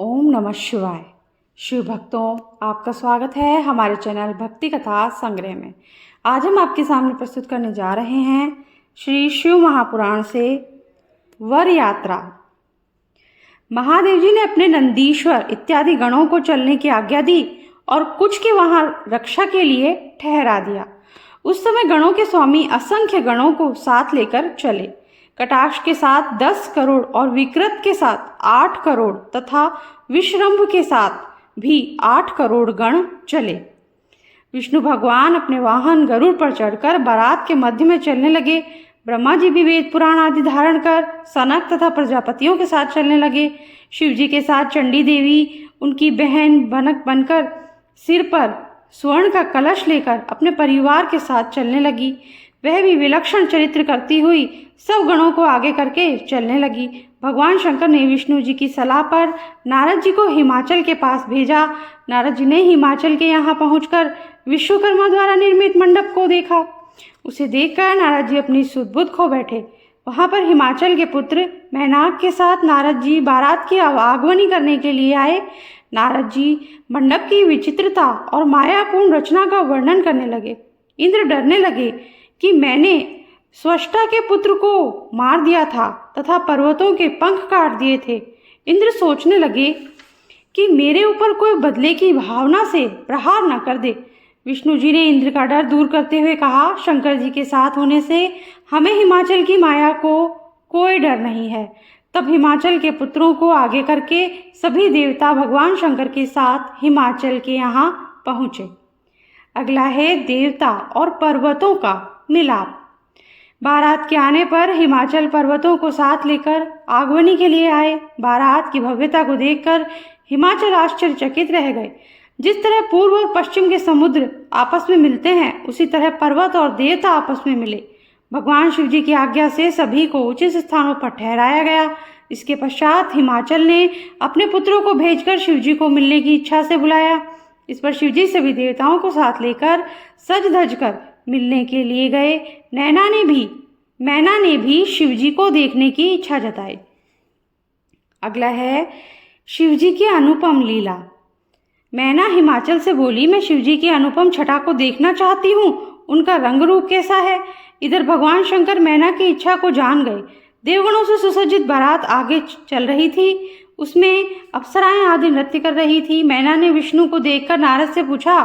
ओम नमः शिवाय। शिव भक्तों, आपका स्वागत है हमारे चैनल भक्ति कथा संग्रह में। आज हम आपके सामने प्रस्तुत करने जा रहे हैं श्री शिव महापुराण से वर यात्रा। महादेव जी ने अपने नंदीश्वर इत्यादि गणों को चलने की आज्ञा दी और कुछ के वहां रक्षा के लिए ठहरा दिया। उस समय गणों के स्वामी असंख्य गणों को साथ लेकर चले। कटाक्ष के साथ 10 करोड़ और विकृत के साथ 8 करोड़ तथा विश्रम्भ के साथ भी 8 करोड़ गण चले। विष्णु भगवान अपने वाहन गरुड़ पर चढ़कर बारात के मध्य में चलने लगे। ब्रह्मा जी भी वेद पुराण आदि धारण कर सनक तथा प्रजापतियों के साथ चलने लगे। शिव जी के साथ चंडी देवी उनकी बहन बनक बनकर सिर पर स्वर्ण का कलश लेकर अपने परिवार के साथ चलने लगी। वह भी विलक्षण चरित्र करती हुई सब गणों को आगे करके चलने लगी। भगवान शंकर ने विष्णु जी की सलाह पर नारद जी को हिमाचल के पास भेजा। नारद जी ने हिमाचल के यहाँ पहुंचकर विश्वकर्मा द्वारा निर्मित मंडप को देखा। उसे देखकर नारद जी अपनी सुध-बुध खो बैठे। वहां पर हिमाचल के पुत्र मैनाक के साथ नारद जी बारात की आगमनी करने के लिए आए। नारद जी मंडप की विचित्रता और मायापूर्ण रचना का वर्णन करने लगे। इंद्र डरने लगे कि मैंने स्वष्टा के पुत्र को मार दिया था तथा पर्वतों के पंख काट दिए थे। इंद्र सोचने लगे कि मेरे ऊपर कोई बदले की भावना से प्रहार न कर दे। विष्णु जी ने इंद्र का डर दूर करते हुए कहा, शंकर जी के साथ होने से हमें हिमाचल की माया को कोई डर नहीं है। तब हिमाचल के पुत्रों को आगे करके सभी देवता भगवान शंकर के साथ हिमाचल के यहाँ पहुँचे। अगला है देवता और पर्वतों का मिलाप। बारात के आने पर हिमाचल पर्वतों को साथ लेकर आगमनी के लिए आए। बारात की भव्यता को देखकर हिमाचल आश्चर्यचकित रह गए। जिस तरह पूर्व और पश्चिम के समुद्र आपस में मिलते हैं, उसी तरह पर्वत और देवता आपस में मिले। भगवान शिव जी की आज्ञा से सभी को उचित स्थानों पर ठहराया गया। इसके पश्चात हिमाचल ने अपने पुत्रों को भेजकर शिव जी को मिलने की इच्छा से बुलाया। इस पर शिव जी सभी देवताओं को साथ लेकर सज धज कर मिलने के लिए गए। मैना ने भी शिव जी को देखने की इच्छा जताई। अगला है शिव जी की अनुपम लीला। मैना हिमाचल से बोली, मैं शिव जी की अनुपम छटा को देखना चाहती हूँ। उनका रंग रूप कैसा है? इधर भगवान शंकर मैना की इच्छा को जान गए। देवगणों से सुसज्जित बारात आगे चल रही थी। उसमें अप्सराएं आदि नृत्य कर रही थी। मैना ने विष्णु को देखकर नारद से पूछा,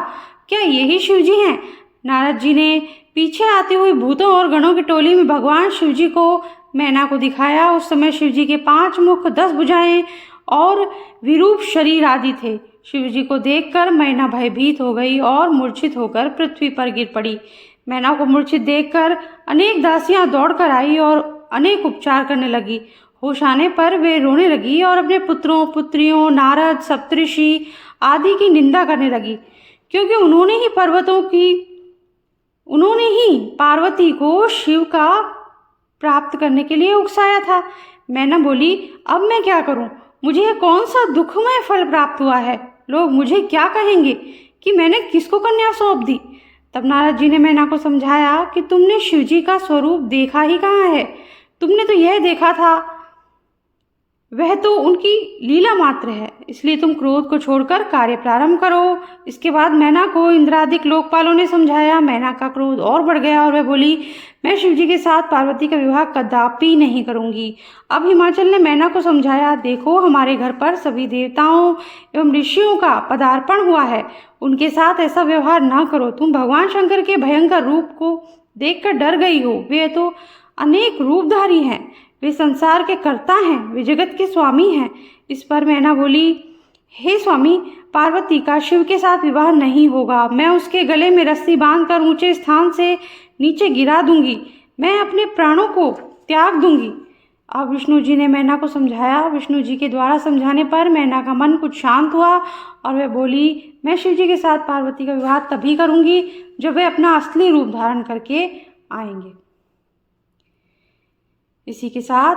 क्या यही शिव जी हैं? नारद जी ने पीछे आती हुई भूतों और गणों की टोली में भगवान शिव जी को मैना को दिखाया। उस समय शिव जी के 5 मुख, 10 भुजाएं और विरूप शरीर आदि थे। शिव जी को देखकर मैना भयभीत हो गई और मूर्छित होकर पृथ्वी पर गिर पड़ी। मैना को मूर्छित देखकर अनेक दासियां दौड़कर आई और अनेक उपचार करने लगी। होश आने पर वे रोने लगी और अपने पुत्रों, पुत्रियों, नारद, सप्तऋषि आदि की निंदा करने लगी, क्योंकि उन्होंने ही पार्वती को शिव का प्राप्त करने के लिए उकसाया था। मैना बोली, अब मैं क्या करूं? मुझे कौन सा दुखमय फल प्राप्त हुआ है? लोग मुझे क्या कहेंगे कि मैंने किसको कन्या सौंप दी? तब नारद जी ने मैना को समझाया कि तुमने शिव जी का स्वरूप देखा ही कहाँ है। तुमने तो यह देखा था, वह तो उनकी लीला मात्र है। इसलिए तुम क्रोध को छोड़कर कार्य प्रारंभ करो। इसके बाद मैना को इंद्रादिक लोकपालों ने समझाया। मैना का क्रोध और बढ़ गया और वह बोली, मैं शिव जी के साथ पार्वती का विवाह कदापि नहीं करूंगी। अब हिमाचल ने मैना को समझाया, देखो हमारे घर पर सभी देवताओं एवं ऋषियों का पदार्पण हुआ है, उनके साथ ऐसा व्यवहार न करो। तुम भगवान शंकर के भयंकर रूप को देखकर डर गई हो। वे तो अनेक रूपधारी हैं, वे संसार के कर्ता हैं, वे जगत के स्वामी हैं। इस पर मैना बोली, हे स्वामी, पार्वती का शिव के साथ विवाह नहीं होगा। मैं उसके गले में रस्सी बांधकर ऊंचे स्थान से नीचे गिरा दूंगी। मैं अपने प्राणों को त्याग दूंगी। अब विष्णु जी ने मैना को समझाया। विष्णु जी के द्वारा समझाने पर मैना का मन कुछ शांत हुआ और वह बोली, मैं शिव जी के साथ पार्वती का विवाह तभी करूंगी जब वे अपना असली रूप धारण करके आएंगे। इसी के साथ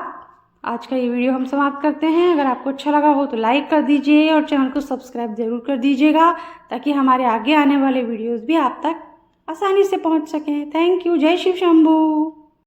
आज का ये वीडियो हम समाप्त करते हैं। अगर आपको अच्छा लगा हो तो लाइक कर दीजिए और चैनल को सब्सक्राइब जरूर कर दीजिएगा, ताकि हमारे आगे आने वाले वीडियोस भी आप तक आसानी से पहुंच सकें। Thank you. जय शिव शंभू।